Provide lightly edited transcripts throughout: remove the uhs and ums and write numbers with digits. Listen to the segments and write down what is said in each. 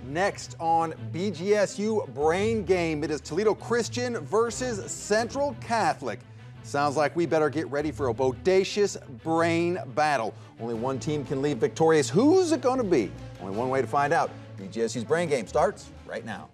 Next on BGSU Brain Game, it is Toledo Christian versus Central Catholic. Sounds like we better get ready for a bodacious brain battle. Only one team can leave victorious. Who's it going to be? Only one way to find out. BGSU's Brain Game starts right now.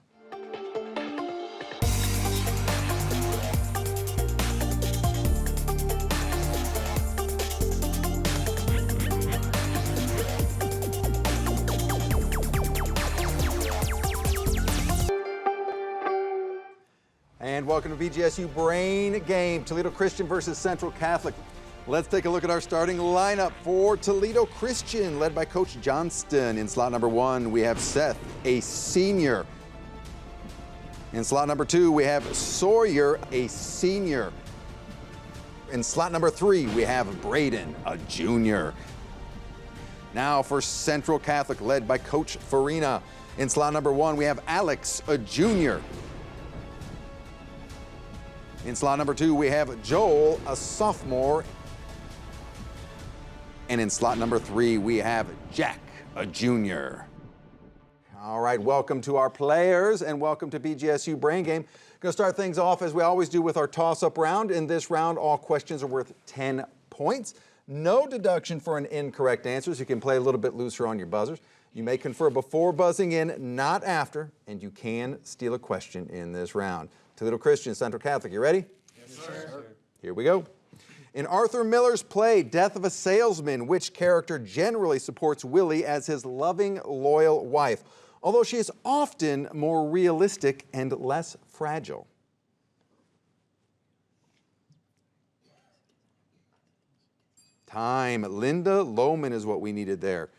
And welcome to BGSU Brain Game, Toledo Christian versus Central Catholic. Let's take a look at our starting lineup for Toledo Christian, led by Coach Johnston. In slot number 1, we have Seth, a senior. In slot number 2, we have Sawyer, a senior. In slot number 3, we have Braden, a junior. Now for Central Catholic, led by Coach Farina. In slot number 1, we have Alex, a junior. In slot number 2, we have Joel, a sophomore. And in slot number 3, we have Jack, a junior. All right, welcome to our players and welcome to BGSU Brain Game. Going to start things off as we always do with our toss-up round. In this round, all questions are worth 10 points. No deduction for an incorrect answer, so you can play a little bit looser on your buzzers. You may confer before buzzing in, not after, and you can steal a question in this round. Toledo Christian, Central Catholic, you ready? Yes, sir. Here we go. In Arthur Miller's play, Death of a Salesman, which character generally supports Willie as his loving, loyal wife, although she is often more realistic and less fragile? Time. Linda Lohman is what we needed there.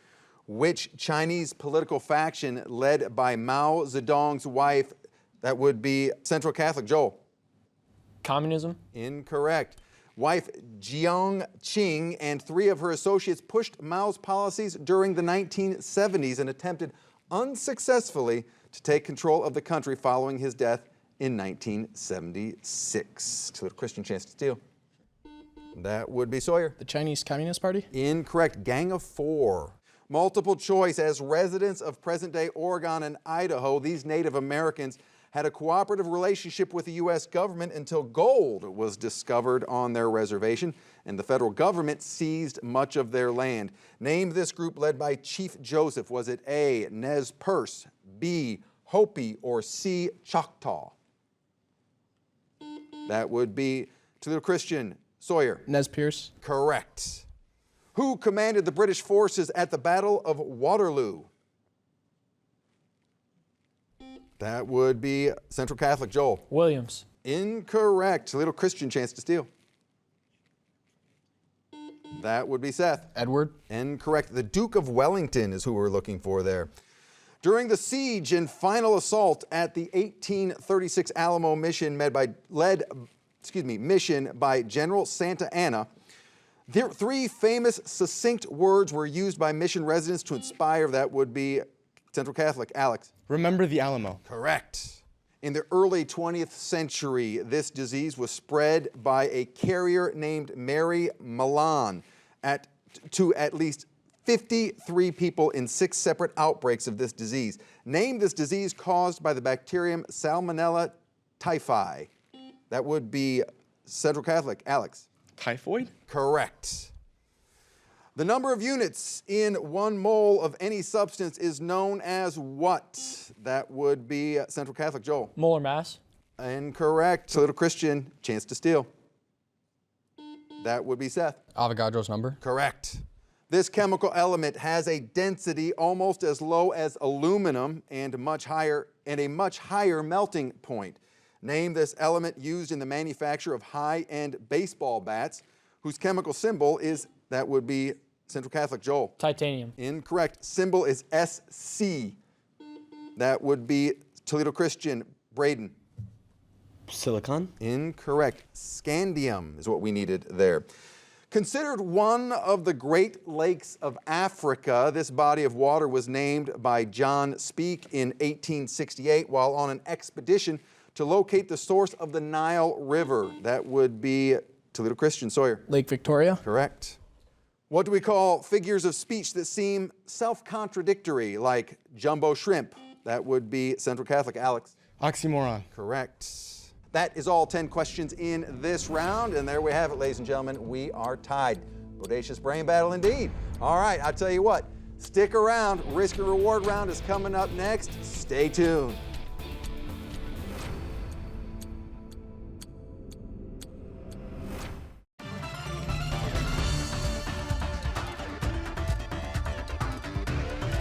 Which Chinese political faction led by Mao Zedong's wife? That would be Central Catholic. Joel? Communism? Incorrect. Wife Jiang Qing and 3 of her associates pushed Mao's policies during the 1970s and attempted unsuccessfully to take control of the country following his death in 1976. Toledo Christian, chance to steal. That would be Sawyer. The Chinese Communist Party? Incorrect. Gang of 4. Multiple choice. As residents of present-day Oregon and Idaho, these Native Americans had a cooperative relationship with the U.S. government until gold was discovered on their reservation, and the federal government seized much of their land. Name this group led by Chief Joseph. Was it A, Nez Perce, B, Hopi, or C, Choctaw? That would be Toledo Christian. Sawyer? Nez Perce. Correct. Who commanded the British forces at the Battle of Waterloo? That would be Central Catholic. Joel? Williams. Incorrect. Toledo Christian, chance to steal. That would be Seth. Edward. Incorrect. The Duke of Wellington is who we're looking for there. During the siege and final assault at the 1836 Alamo mission mission by General Santa Anna, 3 famous succinct words were used by mission residents to inspire. That would be Central Catholic. Alex? Remember the Alamo. Correct. In the early 20th century, this disease was spread by a carrier named Mary Milan to at least 53 people in 6 separate outbreaks of this disease. Name this disease caused by the bacterium Salmonella typhi. That would be Central Catholic. Alex? Typhoid? Correct. The number of units in 1 mole of any substance is known as what? That would be Central Catholic. Joel? Molar mass? Incorrect. Toledo Christian, chance to steal. That would be Seth. Avogadro's number? Correct. This chemical element has a density almost as low as aluminum and a much higher melting point. Name this element used in the manufacture of high-end baseball bats, whose chemical symbol is, that would be Central Catholic. Joel? Titanium. Incorrect. Symbol is SC. That would be Toledo Christian. Braden? Silicon? Incorrect. Scandium is what we needed there. Considered one of the Great Lakes of Africa, this body of water was named by John Speke in 1868 while on an expedition to locate the source of the Nile River. That would be Toledo Christian. Sawyer? Lake Victoria? Correct. What do we call figures of speech that seem self-contradictory, like jumbo shrimp That would be Central Catholic. Alex. Oxymoron. Correct. That is all 10 questions in this round, and there we have it, ladies and gentlemen. We are tied. Bodacious brain battle indeed. All right, I'll tell you what. Stick around. Risk and reward round is coming up next. Stay tuned.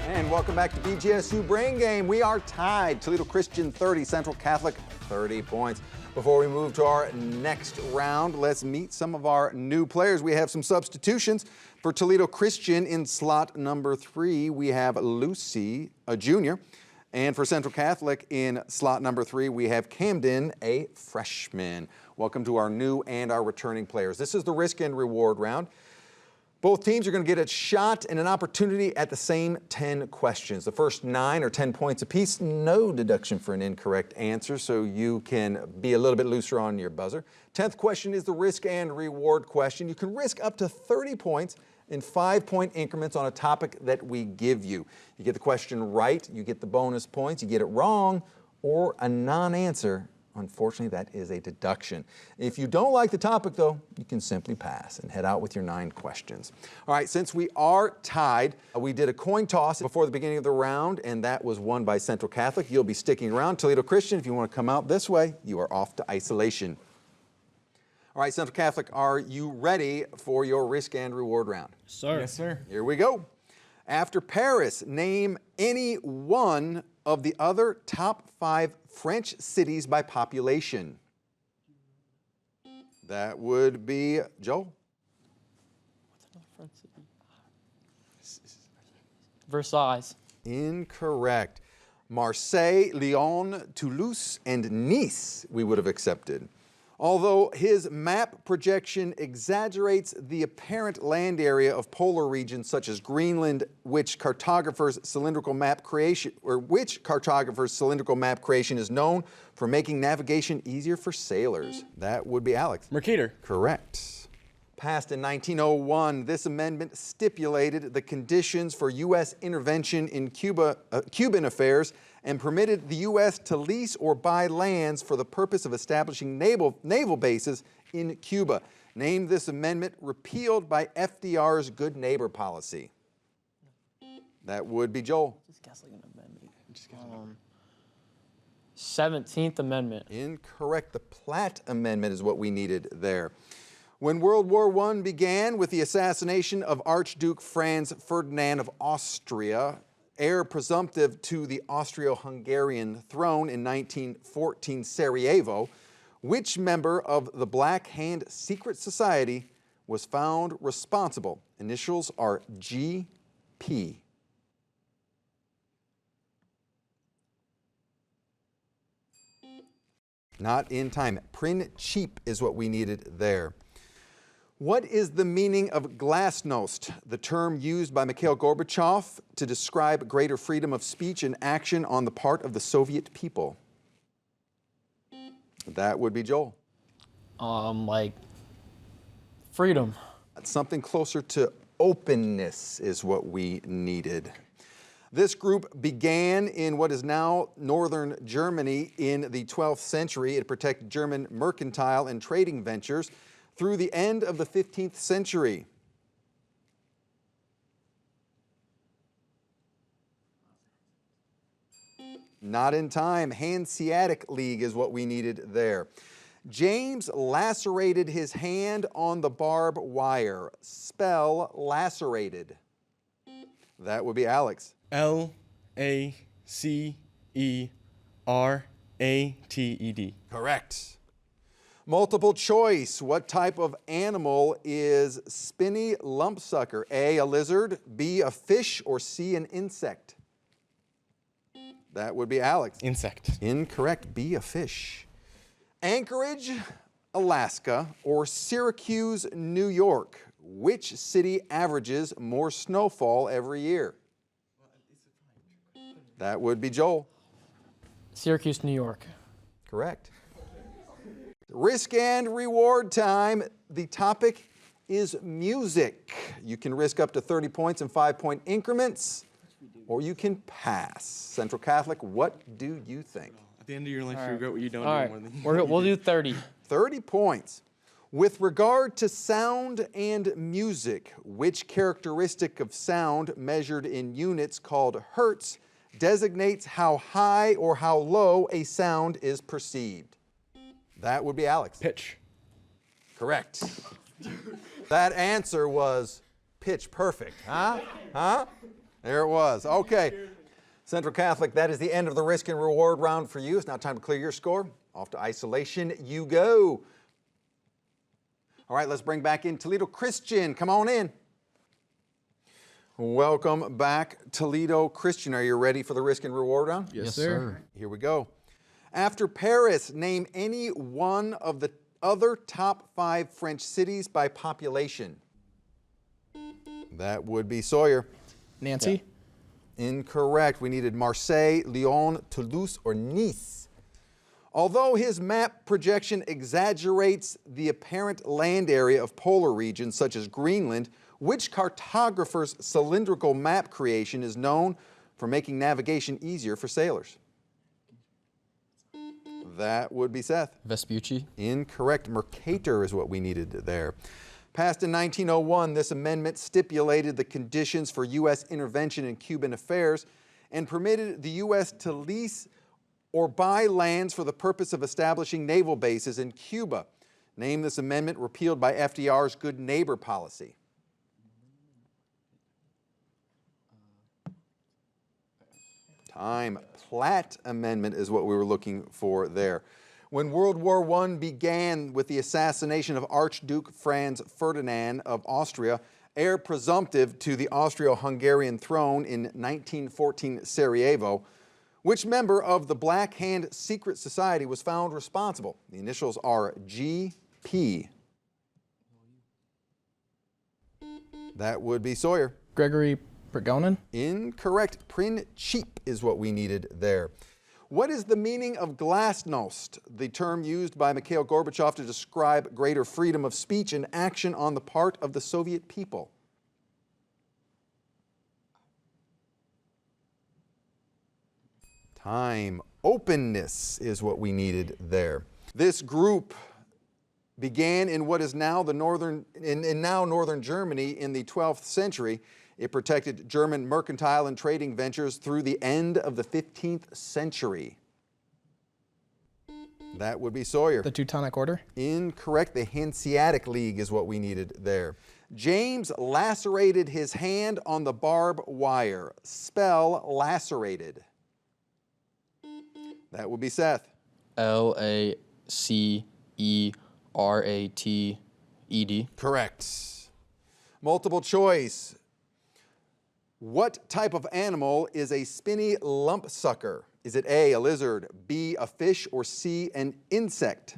And welcome back to BGSU Brain Game. We are tied. Toledo Christian 30, Central Catholic 30 points. Before we move to our next round, let's meet some of our new players. We have some substitutions. For Toledo Christian in slot number 3, we have Lucy, a junior. And for Central Catholic in slot number 3, we have Camden, a freshman. Welcome to our new and our returning players. This is the risk and reward round. Both teams are going to get a shot and an opportunity at the same 10 questions. The first 9 are 10 points apiece. No deduction for an incorrect answer, so you can be a little bit looser on your buzzer. 10th question is the risk and reward question. You can risk up to 30 points in 5-point increments on a topic that we give you. You get the question right, you get the bonus points. You get it wrong or a non-answer, unfortunately, that is a deduction. If you don't like the topic, though, you can simply pass and head out with your 9 questions. All right, since we are tied, we did a coin toss before the beginning of the round, and that was won by Central Catholic. You'll be sticking around. Toledo Christian, if you want to come out this way, you are off to isolation. All right, Central Catholic, are you ready for your risk and reward round? Sir. Yes, sir. Here we go. After Paris, name any one of the other top 5 French cities by population. That would be Joel. What's another French city? Versailles. Incorrect. Marseille, Lyon, Toulouse, and Nice we would have accepted. Although his map projection exaggerates the apparent land area of polar regions such as Greenland, which cartographers' cylindrical map creation is known for making navigation easier for sailors. That would be Alex. Mercator. Correct. Passed in 1901, this amendment stipulated the conditions for U.S. intervention in Cuban affairs and permitted the U.S. to lease or buy lands for the purpose of establishing naval bases in Cuba. Name this amendment repealed by FDR's Good Neighbor policy. That would be Joel. Just guess like an amendment. 17th Amendment. Incorrect. The Platt Amendment is what we needed there. When World War I began with the assassination of Archduke Franz Ferdinand of Austria, heir presumptive to the Austro-Hungarian throne in 1914 Sarajevo, which member of the Black Hand Secret Society was found responsible? Initials are GP. Not in time. Princip is what we needed there. What is the meaning of glasnost, the term used by Mikhail Gorbachev to describe greater freedom of speech and action on the part of the Soviet people? That would be Joel. Like freedom. Something closer to openness is what we needed. This group began in what is now northern Germany in the 12th century. It protected German mercantile and trading ventures through the end of the 15th century. Not in time. Hanseatic League is what we needed there. James lacerated his hand on the barbed wire. Spell lacerated. That would be Alex. L-A-C-E-R-A-T-E-D. Correct. Multiple choice. What type of animal is spinny lumpsucker? A, a lizard, B, a fish, or C, an insect? That would be Alex. Insect. Incorrect. B, a fish. Anchorage, Alaska, or Syracuse, New York. Which city averages more snowfall every year? That would be Joel. Syracuse, New York. Correct. Risk and reward time. The topic is music. You can risk up to 30 points in 5-point increments or you can pass. Central Catholic, what do you think? At the end of your life, you regret what you don't All do right, more than you we'll do 30. 30 points. With regard to sound and music, which characteristic of sound measured in units called hertz designates how high or how low a sound is perceived? That would be Alex. Pitch. Correct. That answer was pitch perfect. Huh? There it was. Okay. Central Catholic, that is the end of the risk and reward round for you. It's now time to clear your score. Off to isolation you go. All right, let's bring back in Toledo Christian. Come on in. Welcome back, Toledo Christian. Are you ready for the risk and reward round? Yes, sir. Here we go. After Paris, name any one of the other top 5 French cities by population. That would be Sawyer. Nancy? Incorrect. We needed Marseille, Lyon, Toulouse, or Nice. Although his map projection exaggerates the apparent land area of polar regions such as Greenland, which cartographer's cylindrical map creation is known for making navigation easier for sailors? That would be Seth. Vespucci. Incorrect. Mercator is what we needed there. Passed in 1901, this amendment stipulated the conditions for U.S. intervention in Cuban affairs and permitted the U.S. to lease or buy lands for the purpose of establishing naval bases in Cuba. Name this amendment repealed by FDR's Good Neighbor policy. Time. Platt Amendment is what we were looking for there. When World War I began with the assassination of Archduke Franz Ferdinand of Austria, heir presumptive to the Austro-Hungarian throne in 1914 Sarajevo, which member of the Black Hand Secret Society was found responsible? The initials are GP. That would be Sawyer. Gregory Pergonin? Incorrect. Principe is what we needed there. What is the meaning of glasnost, the term used by Mikhail Gorbachev to describe greater freedom of speech and action on the part of the Soviet people? Time. Openness is what we needed there. This group began in what is now northern Germany in the 12th century. It protected German mercantile and trading ventures through the end of the 15th century. That would be Sawyer. The Teutonic Order? Incorrect. The Hanseatic League is what we needed there. James lacerated his hand on the barbed wire. Spell lacerated. That would be Seth. L-A-C-E-R-A-T-E-D. Correct. Multiple choice. What type of animal is a spinny lump sucker? Is it A, a lizard, B, a fish, or C, an insect?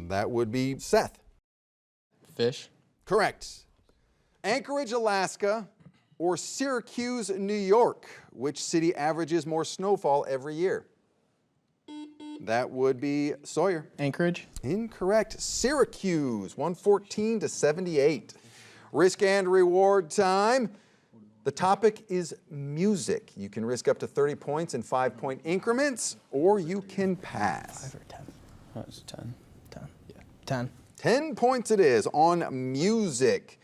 That would be Seth. Fish. Correct. Anchorage, Alaska, or Syracuse, New York? Which city averages more snowfall every year? That would be Sawyer. Anchorage? Incorrect. Syracuse, 114 to 78. Risk and reward time. The topic is music. You can risk up to 30 points in 5-point increments, or you can pass. 5 or 10? That's 10. 10. Yeah. 10. 10 points it is on music.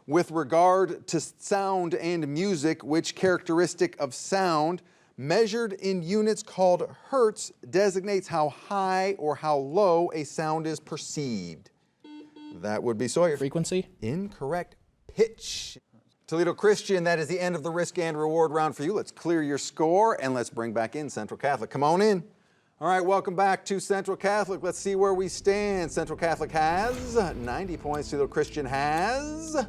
With regard to sound and music, which characteristic of sound measured in units called hertz designates how high or how low a sound is perceived? That would be Sawyer. Frequency? Incorrect. Pitch. Toledo Christian, that is the end of the risk and reward round for you. Let's clear your score and let's bring back in Central Catholic. Come on in. All right, welcome back to Central Catholic. Let's see where we stand. Central Catholic has 90 points. Toledo Christian has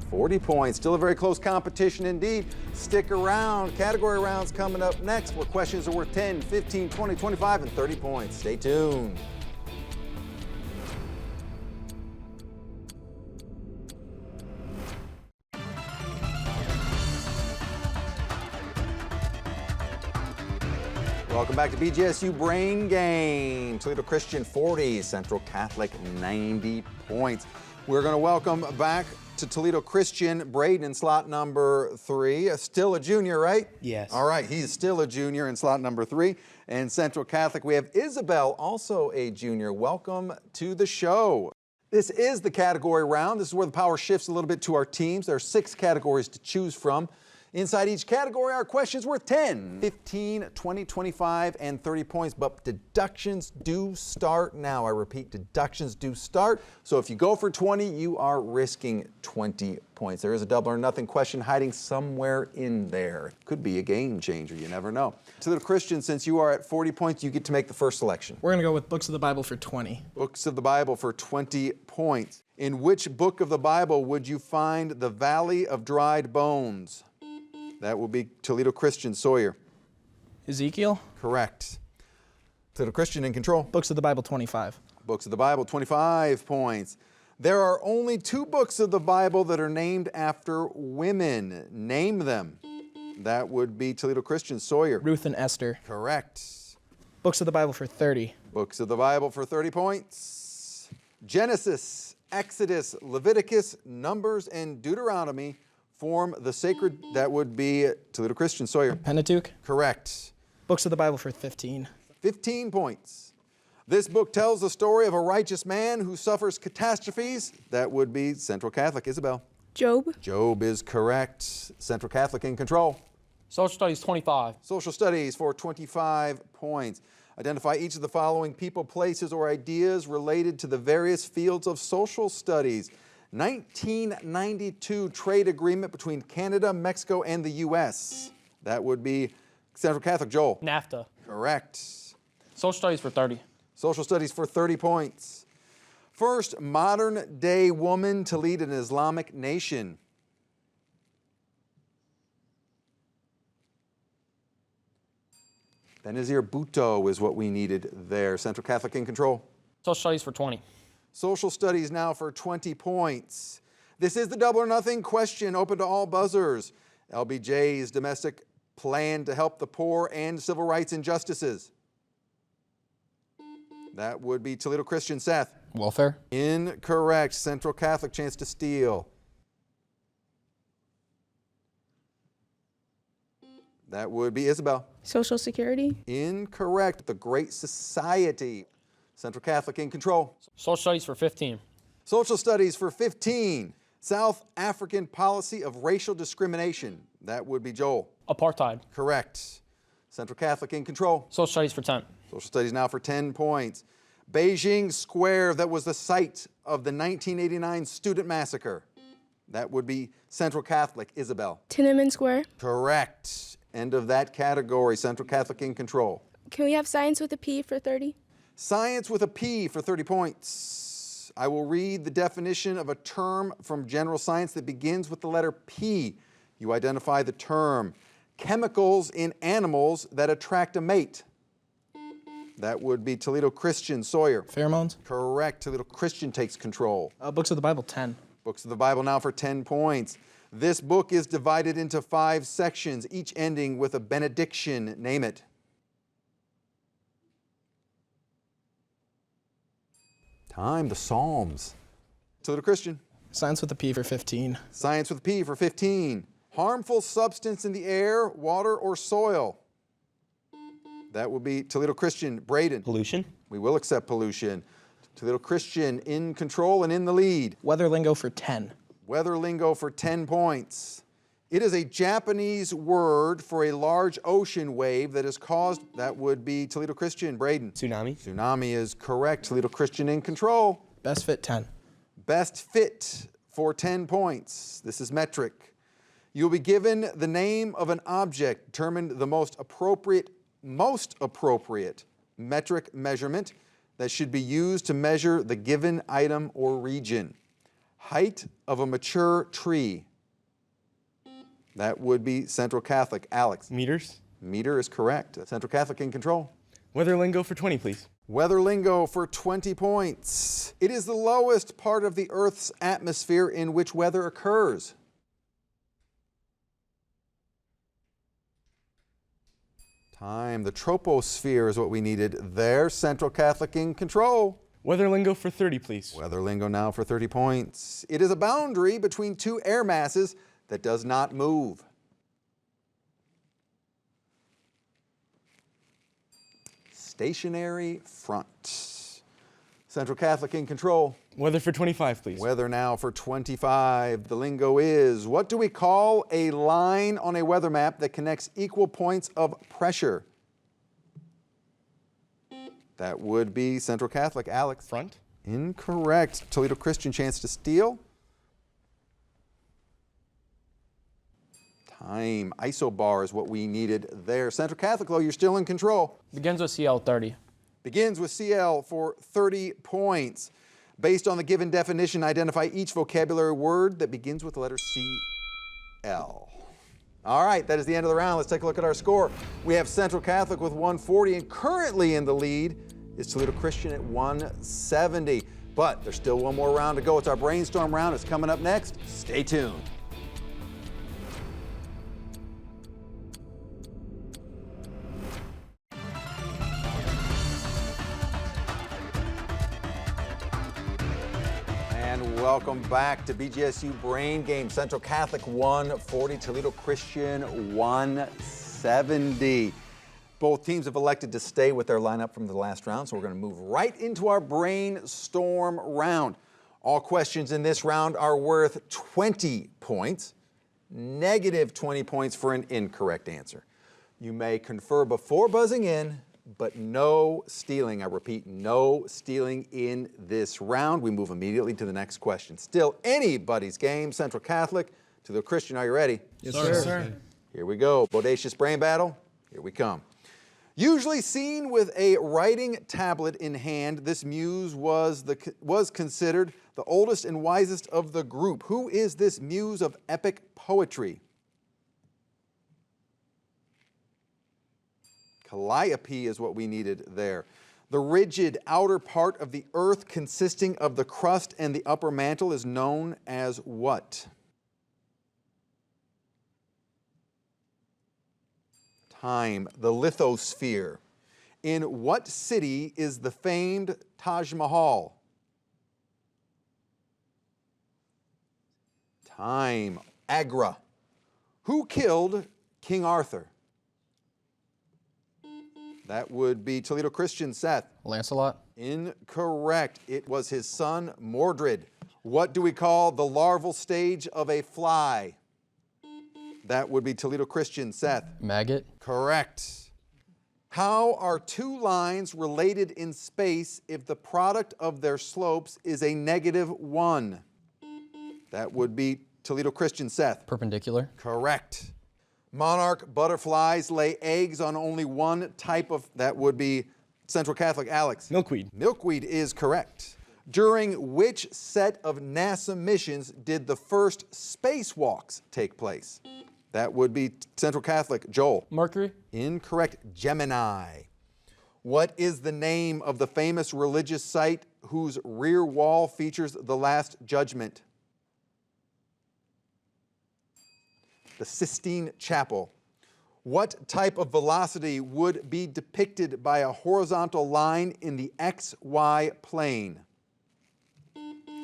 40 points. Still a very close competition indeed. Stick around. Category rounds coming up next, where questions are worth 10, 15, 20, 25, and 30 points. Stay tuned. Welcome back to BGSU Brain Game. Toledo Christian 40, Central Catholic 90 points. We're going to welcome back to Toledo Christian. Braden in slot number 3. Still a junior, right? Yes. All right, he's still a junior in slot number 3. And Central Catholic, we have Isabel, also a junior. Welcome to the show. This is the category round. This is where the power shifts a little bit to our teams. There are 6 categories to choose from. Inside each category, our questions worth 10, 15, 20, 25, and 30 points, but deductions do start now. I repeat, deductions do start. So if you go for 20, you are risking 20 points. There is a double or nothing question hiding somewhere in there. Could be a game changer, you never know. Toledo Christian, since you are at 40 points, you get to make the first selection. We're going to go with books of the Bible for 20. Books of the Bible for 20 points. In which book of the Bible would you find the Valley of Dried Bones? That will be Toledo Christian. Sawyer. Ezekiel. Correct. Toledo Christian in control. Books of the Bible 25. Books of the Bible, 25 points. There are only 2 books of the Bible that are named after women. Name them. That would be Toledo Christian. Sawyer. Ruth and Esther. Correct. Books of the Bible for 30. Books of the Bible for 30 points. Genesis, Exodus, Leviticus, Numbers, and Deuteronomy form the sacred, that would be Toledo Christian. Sawyer. Pentateuch. Correct. Books of the Bible for 15. 15 points. This book tells the story of a righteous man who suffers catastrophes. That would be Central Catholic. Isabel. Job. Job is correct. Central Catholic in control. Social studies 25. Social studies for 25 points. Identify each of the following people, places, or ideas related to the various fields of social studies. 1992 trade agreement between Canada, Mexico, and the U.S. That would be Central Catholic. Joel. NAFTA. Correct. Social studies for 30. Social studies for 30 points. First modern-day woman to lead an Islamic nation. Benazir Bhutto is what we needed there. Central Catholic in control. Social studies for 20. Social studies now for 20 points. This is the double or nothing question, open to all buzzers. LBJ's domestic plan to help the poor and civil rights injustices. That would be Toledo Christian. Seth. Welfare. Incorrect. Central Catholic, chance to steal. That would be Isabel. Social Security. Incorrect. The Great Society. Central Catholic in control. Social studies for 15. Social studies for 15. South African policy of racial discrimination. That would be Joel. Apartheid. Correct. Central Catholic in control. Social studies for 10. Social studies now for 10 points. Beijing Square, that was the site of the 1989 student massacre. That would be Central Catholic. Isabel. Tiananmen Square. Correct. End of that category. Central Catholic in control. Can we have science with a P for 30? Science with a P for 30 points. I will read the definition of a term from general science that begins with the letter P. You identify the term. Chemicals in animals that attract a mate. That would be Toledo Christian. Sawyer. Pheromones. Correct. Toledo Christian takes control. Books of the Bible 10. Books of the Bible now for 10 points. This book is divided into 5 sections, each ending with a benediction. Name it. Time. The Psalms. Toledo Christian. Science with a P for 15. Science with a P for 15. Harmful substance in the air, water, or soil. That will be Toledo Christian. Braden. Pollution. We will accept pollution. Toledo Christian in control and in the lead. Weather lingo for 10. Weather lingo for 10 points. It is a Japanese word for a large ocean wave that is caused, that would be Toledo Christian. Braden. Tsunami. Tsunami is correct. Toledo Christian in control. Best fit 10. Best fit for 10 points. This is metric. You'll be given the name of an object, determined the most appropriate metric measurement that should be used to measure the given item or region. Height of a mature tree. That would be Central Catholic. Alex. Meters. Meter is correct. Central Catholic in control. Weather lingo for 20, please. Weather lingo for 20 points. It is the lowest part of the Earth's atmosphere in which weather occurs. Time. The troposphere is what we needed there. Central Catholic in control. Weather lingo for 30, please. Weather lingo now for 30 points. It is a boundary between two air masses that does not move. Stationary front. Central Catholic in control. Weather for 25, please. Weather now for 25. The lingo is, what do we call a line on a weather map that connects equal points of pressure? That would be Central Catholic. Alex. Front. Incorrect. Toledo Christian, chance to steal. Time. Isobar is what we needed there. Central Catholic, though, you're still in control. Begins with CL 30. Begins with CL for 30 points. Based on the given definition, identify each vocabulary word that begins with the letter CL. All right, that is the end of the round. Let's take a look at our score. We have Central Catholic with 140, and currently in the lead is Toledo Christian at 170. But there's still one more round to go. It's our brainstorm round. It's coming up next. Stay tuned. Welcome back to BGSU Brain Game. Central Catholic 140, Toledo Christian 170. Both teams have elected to stay with their lineup from the last round, so we're going to move right into our brainstorm round. All questions in this round are worth 20 points, negative 20 points for an incorrect answer. You may confer before buzzing in, but no stealing. I repeat, no stealing in this round. We move immediately to the next question. Still anybody's game. Central Catholic, Toledo Christian, are you ready? Yes, sir. Here we go. Bodacious brain battle. Here we come. Usually seen with a writing tablet in hand, this muse was considered the oldest and wisest of the group. Who is this muse of epic poetry? Calliope is what we needed there. The rigid outer part of the earth consisting of the crust and the upper mantle is known as what? Time. The lithosphere. In what city is the famed Taj Mahal? Time. Agra. Who killed King Arthur? That would be Toledo Christian. Seth. Lancelot. Incorrect. It was his son, Mordred. What do we call the larval stage of a fly? That would be Toledo Christian. Seth. Maggot. Correct. How are two lines related in space if the product of their slopes is a -1? That would be Toledo Christian. Seth. Perpendicular. Correct. Monarch butterflies lay eggs on only one type of, that would be Central Catholic. Alex. Milkweed. Milkweed is correct. During which set of NASA missions did the first spacewalks take place? That would be Central Catholic. Joel. Mercury. Incorrect. Gemini. What is the name of the famous religious site whose rear wall features the Last Judgment? The Sistine Chapel. What type of velocity would be depicted by a horizontal line in the XY plane?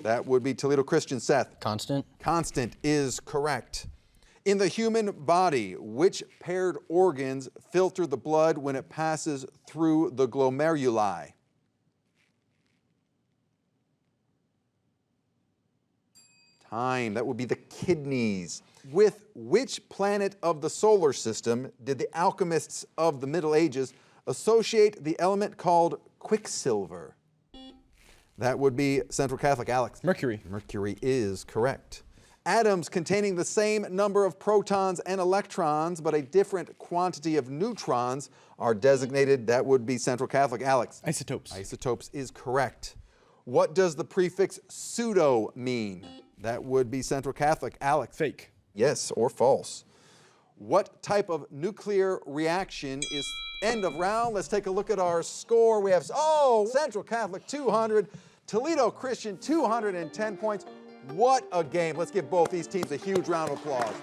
That would be Toledo Christian. Seth. Constant. Constant is correct. In the human body, which paired organs filter the blood when it passes through the glomeruli? Time. That would be the kidneys. With which planet of the solar system did the alchemists of the Middle Ages associate the element called quicksilver? That would be Central Catholic. Alex. Mercury. Mercury is correct. Atoms containing the same number of protons and electrons but a different quantity of neutrons are designated, that would be Central Catholic. Alex. Isotopes. Isotopes is correct. What does the prefix pseudo mean? That would be Central Catholic. Alex. Fake. Yes, or false. What type of nuclear reaction is end of round? Let's take a look at our score. We have, Central Catholic 200, Toledo Christian 210 points. What a game. Let's give both these teams a huge round of applause.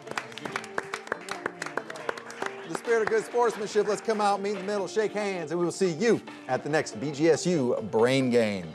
In the spirit of good sportsmanship, let's come out, meet in the middle, shake hands, and we will see you at the next BGSU Brain Game.